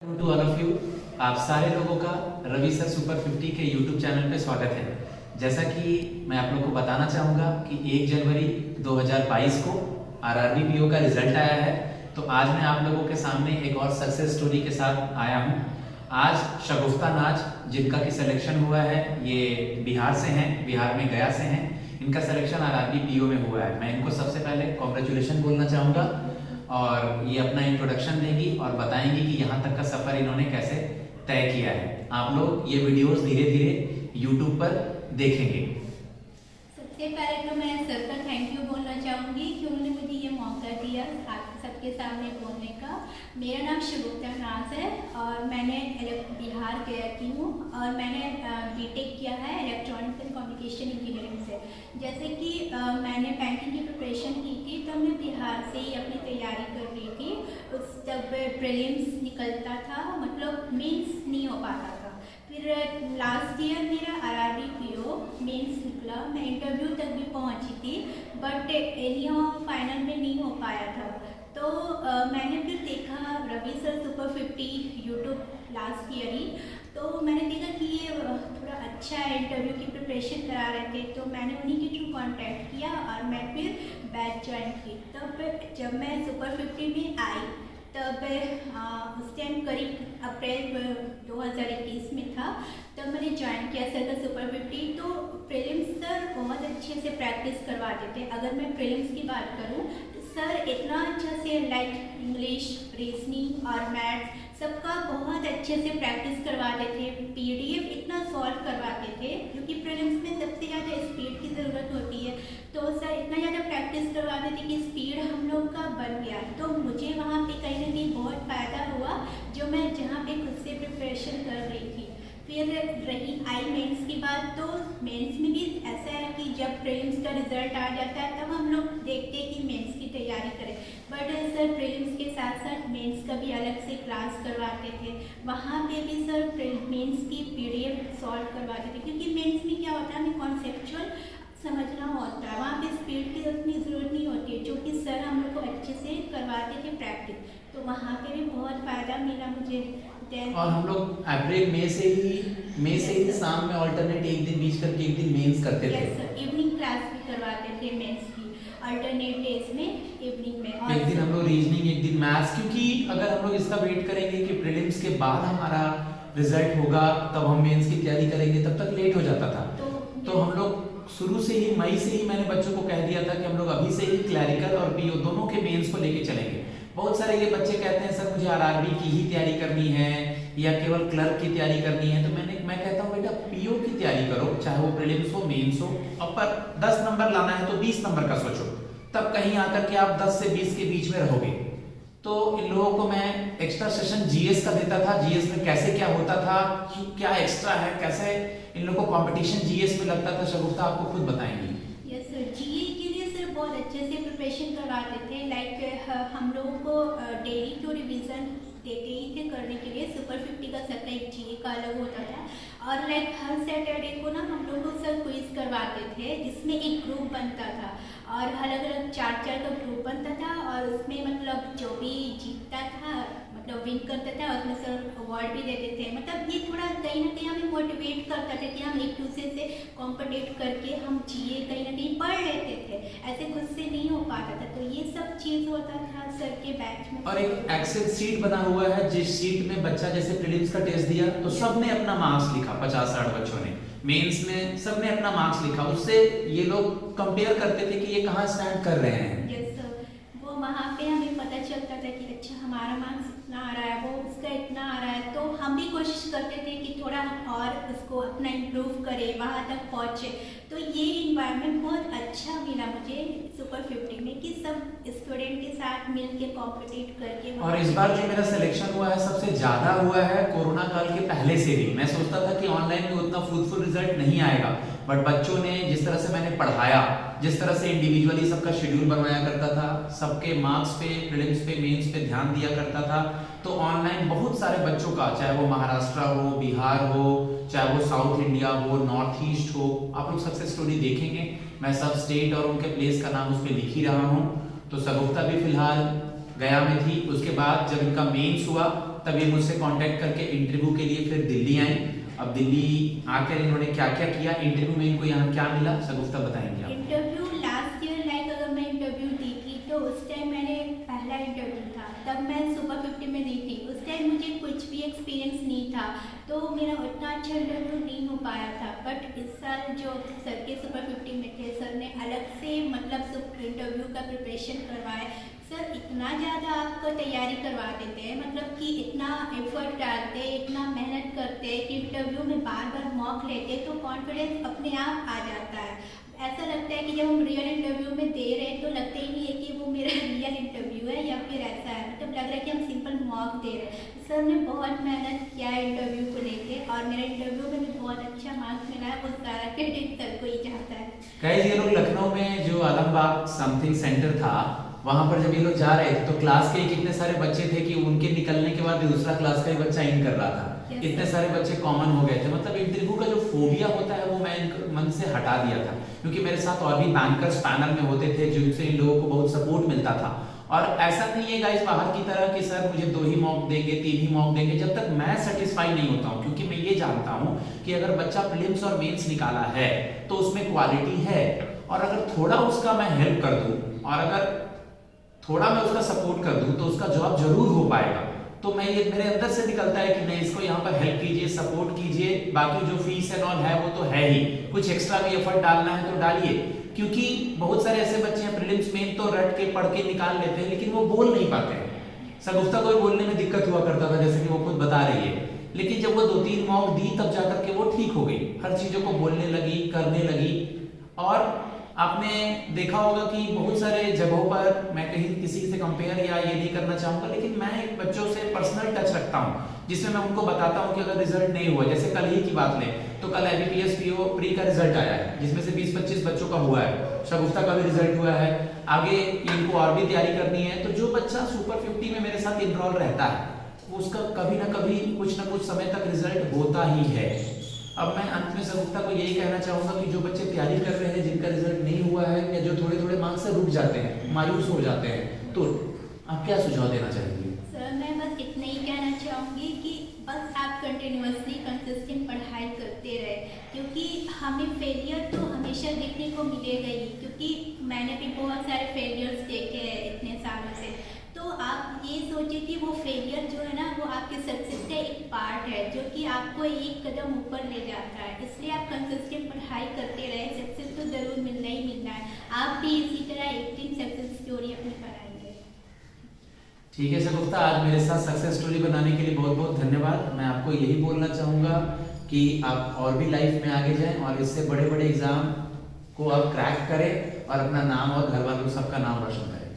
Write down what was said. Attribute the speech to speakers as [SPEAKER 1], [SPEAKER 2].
[SPEAKER 1] To all of you, आप सारे लोगों का रवि सर सुपर 50 के यूट्यूब चैनल पे स्वागत है। जैसा कि मैं आप लोगों को बताना चाहूँगा कि 1 जनवरी 2022 को आरआरबी पीओ का रिजल्ट आया है। तो आज मैं आप लोगों के सामने एक और सक्सेस स्टोरी के साथ आया हूँ। आज शगुफ्ता नाज जिनका कि सिलेक्शन हुआ है, ये बिहार से हैं, बिहार में गया से हैं। इनका सिलेक्शन आरआरबी पीओ में हुआ है। मैं इनको सबसे पहले कॉन्ग्रेचुलेशन बोलना चाहूँगा और ये अपना इंट्रोडक्शन देंगी और बताएंगी कि यहाँ तक का सफ़र इन्होंने कैसे तय किया है। आप लोग ये वीडियोस धीरे धीरे यूट्यूब पर देखेंगे।
[SPEAKER 2] सबसे पहले तो मैं सर का थैंक यू बोलना चाहूँगी कि उन्होंने मुझे ये मौका दिया आप सबके सामने बोलने का। मेरा नाम शगुफ्ता नाज है और मैंने बिहार गया की हूँ और मैंने बीटेक किया है इलेक्ट्रॉनिक्स एंड कम्युनिकेशन इंजीनियरिंग से। जैसे कि मैंने बैंकिंग की प्रिपरेशन की थी तो मैं बिहार से ही अपनी तैयारी कर रही थी। उस जब प्रीलिम्स निकलता था, मतलब मेंस नहीं हो पाता था। फिर लास्ट ईयर मेरा आरआरबी पीओ मेंस निकला, मैं इंटरव्यू तक भी पहुंची थी बट एनियो फाइनल में नहीं हो पाया था। तो मैंने फिर देखा Ravi sir super 50 YouTube last year ही, तो मैंने देखा कि ये थोड़ा अच्छा है, इंटरव्यू की प्रिपरेशन करा रहे थे। तो मैंने उन्हीं के थ्रू कांटेक्ट किया और मैं फिर बैच ज्वाइन की। तब जब मैं सुपर 50 में आई तब उस टाइम करीब अप्रैल 2021 में था, तब मैंने ज्वाइन किया सर का सुपर 50। तो प्रीलिम्स सर बहुत अच्छे से प्रैक्टिस करवाते थे। अगर मैं प्रीलिम्स की बात करूं तो सर इतना अच्छा से लाइक इंग्लिश, रीजनिंग और मैथ्स सबका बहुत अच्छे से प्रैक्टिस करवाते थे। पीडीएफ इतना सॉल्व करवाते थे क्योंकि प्रीलिम्स में सबसे ज़्यादा स्पीड की ज़रूरत होती है। तो सर इतना ज़्यादा प्रैक्टिस करवाते थे कि स्पीड हम लोग का बन गया। तो मुझे वहाँ पे कहीं ना कहीं बहुत फ़ायदा हुआ जो मैं जहाँ पे खुद से प्रिपरेशन कर रही थी। फिर रही आई मेंस की बात, तो मेंस में भी ऐसा है कि जब प्रीलिम्स का रिजल्ट आ जाता है तब हम लोग देखते हैं कि मेंस की तैयारी करें। बट सर प्रीलिम्स के साथ साथ मेंस का भी अलग से क्लास करवाते थे। वहाँ पे भी सर मेंस की पीडीएफ सॉल्व करवाते थे क्योंकि मेंस में क्या होता है, हमें कॉन्सेप्चुअल समझना होता है। वहाँ पे स्पीड की उतनी ज़रूरत नहीं होती है, जो कि सर हम लोग को अच्छे से करवाते थे प्रैक्टिस। तो वहाँ पे भी बहुत फ़ायदा मिला मुझे।
[SPEAKER 1] और हम लोग अप्रैल मई से ही शाम में ऑल्टरनेट एक दिन बीच करके एक दिन मेंस करते थे।
[SPEAKER 2] यस सर, इवनिंग क्लास भी करवाते थे मेंस की, अल्टरनेट डेज में इवनिंग में। और
[SPEAKER 1] एक दिन हम लोग रीजनिंग, एक दिन मैथ्स, क्योंकि अगर हम लोग इसका वेट करेंगे कि प्रीलिम्स के बाद हमारा रिजल्ट होगा तब हम मेंस की तैयारी करेंगे, तब तक लेट हो जाता था। तो हम लोग शुरू से ही मई से ही मैंने बच्चों को कह दिया था कि हम लोग अभी से ही क्लैरिकल और पीओ दोनों के मेंस को लेके चलेंगे। बहुत सारे ये बच्चे कहते हैं सर मुझे आरआरबी की ही तैयारी करनी है या केवल क्लर्क की तैयारी करनी है। तो मैं कहता हूँ बेटा पीओ की तैयारी करो, चाहे वो प्रीलिम्स हो मेंस हो। और पर 10 नंबर लाना है तो 20 नंबर का सोचो, तब कहीं आकर के आप 10 से 20 के बीच में रहोगे। तो इन लोगों को मैं एक्स्ट्रा सेशन जीएस का देता था। जीएस में कैसे क्या होता था, क्या एक्स्ट्रा है, कैसे इन लोगों को कंपटीशन जीएस में लगता था, शगुफ्ता आपको खुद बताएंगी।
[SPEAKER 2] यस सर, जीए के लिए सर बहुत अच्छे से प्रिपरेशन करवाते थे। लाइक हम लोगों को डेली तो रिवीजन देते ही थे करने के लिए। सुपर 50 का सर का एक जीए का अलग होता था और लाइक हर सैटरडे को ना हम लोगों को सर क्विज करवाते थे जिसमें एक ग्रुप बनता था और अलग अलग 4 का ग्रुप बनता था। और उसमें मतलब जो भी जीतता था, मतलब विन करता था, उसमें सर अवार्ड भी देते थे। मतलब ये थोड़ा कहीं ना कहीं हमें मोटिवेट करता था कि हम एक दूसरे से कॉम्पिटेट करके हम जीए कहीं ना कहीं पढ़ लेते थे, ऐसे खुद से नहीं हो पाता था। तो ये सब चीज़ होता था सर के बैच में।
[SPEAKER 1] और एक एक्सेल सीट बना हुआ है जिस सीट में बच्चा जैसे प्रीलिम्स का टेस्ट दिया तो सबने अपना मार्क्स लिखा, 50-60 बच्चों ने। मेंस में सबने अपना मार्क्स लिखा, उससे ये लोग कंपेयर करते थे कि ये कहाँ स्टैंड कर रहे हैं।
[SPEAKER 2] यस सर, वो वहाँ पे हमें पता चलता था कि अच्छा हमारा मार्क्स इतना आ रहा है, वो उसका इतना आ रहा है। तो हम भी कोशिश करते थे कि थोड़ा और उसको अपना इम्प्रूव करें, वहाँ तक पहुँचे। तो ये इन्वायरमेंट बहुत अच्छा मिला मुझे सुपर 50 में कि सब स्टूडेंट के साथ मिल के कॉम्पिटेट करके।
[SPEAKER 1] और इस बार जो मेरा सिलेक्शन हुआ है सबसे ज्यादा हुआ है कोरोना काल के पहले से भी। मैं सोचता था कि ऑनलाइन में उतना फ्रूटफुल रिजल्ट नहीं आएगा, बट बच्चों ने जिस तरह से मैंने पढ़ाया, जिस तरह से इंडिविजुअली सबका शेड्यूल बनवाया करता था, सबके मार्क्स पे, प्रीलिम्स पे, मेंस पे ध्यान दिया करता था, तो ऑनलाइन बहुत सारे बच्चों का, चाहे वो महाराष्ट्र हो, बिहार हो, चाहे वो साउथ इंडिया हो, नॉर्थ ईस्ट हो, आप लोग सक्सेस स्टोरी देखेंगे। मैं सब स्टेट और उनके प्लेस का नाम उस पर लिख ही रहा हूँ। तो शगुफ्ता भी फिलहाल गया में थी। उसके बाद जब इनका मेंस हुआ तब ये मुझसे कांटेक्ट करके इंटरव्यू के लिए फिर दिल्ली आई। अब दिल्ली आकर इन्होंने क्या क्या किया, इंटरव्यू में इनको यहाँ क्या मिला, शगुफ्ता बताएंगे आप।
[SPEAKER 2] इंटरव्यू लास्ट ईयर लाइक अगर मैं इंटरव्यू दी थी तो उस टाइम मैंने पहला इंटरव्यू था, तब मैं सुपर 50 में दी थी। उस टाइम मुझे कुछ भी एक्सपीरियंस नहीं था तो मेरा उतना अच्छा इंटरव्यू नहीं हो पाया था। बट इस साल जो सर के सुपर 50 में थे, सर ने अलग से मतलब इंटरव्यू का प्रिपरेशन करवाया। सर इतना ज़्यादा आपको तैयारी करवा देते हैं, मतलब कि इतना एफर्ट डालते, इतना मेहनत करते कि इंटरव्यू में बार बार मॉक लेते तो कॉन्फिडेंस अपने आप आ जाता है। ऐसा लगता है कि जब हम रियल इंटरव्यू में दे रहे हैं तो लगता ही नहीं है कि वो मेरा रियल इंटरव्यू है या फिर ऐसा है, मतलब लग रहा है कि हम सिंपल मॉक दे रहे हैं। सर ने बहुत मेहनत किया है इंटरव्यू को लेके और मेरे इंटरव्यू में भी बहुत अच्छा मार्क्स मिला है, उस सारा क्रेडिट सर को ही जाता है।
[SPEAKER 1] गाइस ये लोग लखनऊ में जो आलमबाग समथिंग सेंटर था वहां पर जब ये लोग जा रहे थे तो क्लास के कितने सारे बच्चे थे कि उनके निकलने के बाद दूसरा क्लास का ही बच्चा इन कर रहा था।
[SPEAKER 2] Yes.
[SPEAKER 1] इतने सारे बच्चे कॉमन हो गए थे। मतलब इंटरव्यू का जो फोबिया होता है वो मैं मन से हटा दिया था, क्योंकि मेरे साथ और भी बैंकर्स पैनल में होते थे जिनसे इन लोगों को बहुत सपोर्ट मिलता था। और ऐसा नहीं है गाइस बाहर की तरह कि सर मुझे 2 ही मॉक देंगे 3 ही मॉक देंगे, जब तक मैं सेटिस्फाई नहीं होता हूँ। क्योंकि मैं ये जानता हूँ कि अगर बच्चा प्रीलिम्स और मेंस निकाला है तो उसमें क्वालिटी है, और अगर थोड़ा उसका मैं हेल्प कर दूं और अगर थोड़ा मैं उसका सपोर्ट कर दूं तो उसका जॉब जरूर हो पाएगा। तो मैं ये मेरे अंदर से निकलता है कि नहीं, इसको यहाँ पर हेल्प कीजिए, सपोर्ट कीजिए। बाकी जो फीस एंड ऑल है वो तो है ही, कुछ एक्स्ट्रा भी एफर्ट डालना है तो डालिए। क्योंकि बहुत सारे ऐसे बच्चे हैं प्रीलिम्स में तो रट के पढ़ के निकाल लेते हैं लेकिन वो बोल नहीं पाते हैं। शगुफ्ता को बोलने में दिक्कत हुआ करता था, जैसे कि वो खुद बता रही है। लेकिन जब वो 2-3 मॉक दी तब जाकर के वो ठीक हो गई, हर चीजों को बोलने लगी, करने लगी। और आपने देखा होगा कि बहुत सारे जगहों पर मैं कहीं किसी से कंपेयर या ये नहीं करना चाहूंगा, लेकिन मैं एक बच्चों से पर्सनल टच रखता हूं जिसमें मैं उनको बताता हूं कि अगर रिजल्ट नहीं हुआ, जैसे कल ही की बात लें तो कल एबीपीएस पीओ प्री का रिजल्ट आया है जिसमें से 20-25 बच्चों का हुआ है, शगुफ्ता का भी रिजल्ट हुआ है, आगे इनको और भी तैयारी करनी है। तो जो बच्चा सुपर 50 में मेरे साथ इनरोल रहता है उसका कभी ना कभी कुछ ना कुछ समय तक रिजल्ट होता ही है। अब मैं अंत में शगुफ्ता को यही कहना चाहूंगा कि जो बच्चे तैयारी कर रहे हैं जिनका रिजल्ट नहीं हुआ है या जो थोड़े थोड़े मार्क्स से रुक जाते हैं, मायूस हो जाते हैं, तो आप क्या सुझाव देना चाहेंगे?
[SPEAKER 2] सर मैं बस इतना ही कहना चाहूँगी कि बस आप कंटिन्यूअसली कंसिस्टेंट पढ़ाई करते रहे, क्योंकि हमें फेलियर तो हमेशा देखने को मिलेगा ही, क्योंकि मैंने भी बहुत सारे फेलियर्स देखे हैं इतने सालों से। तो आप ये सोचिए कि वो फेलियर जो है ना वो आपके सक्सेस का एक पार्ट है जो कि आपको एक कदम ऊपर ले जाता है। इसलिए आप कंसिस्टेंट पढ़ाई करते रहे, सक्सेस तो जरूर मिलना ही मिलना है। आप भी इसी तरह एक दिन सक्सेस स्टोरी अपनी बनाएंगे।
[SPEAKER 1] ठीक है शगुफ्ता, आज मेरे साथ सक्सेस स्टोरी बनाने के लिए बहुत बहुत धन्यवाद। मैं आपको यही बोलना चाहूँगा कि आप और भी लाइफ में आगे जाएं और इससे बड़े बड़े एग्जाम को आप क्रैक करें और अपना नाम और घर वालों सबका नाम रोशन करें।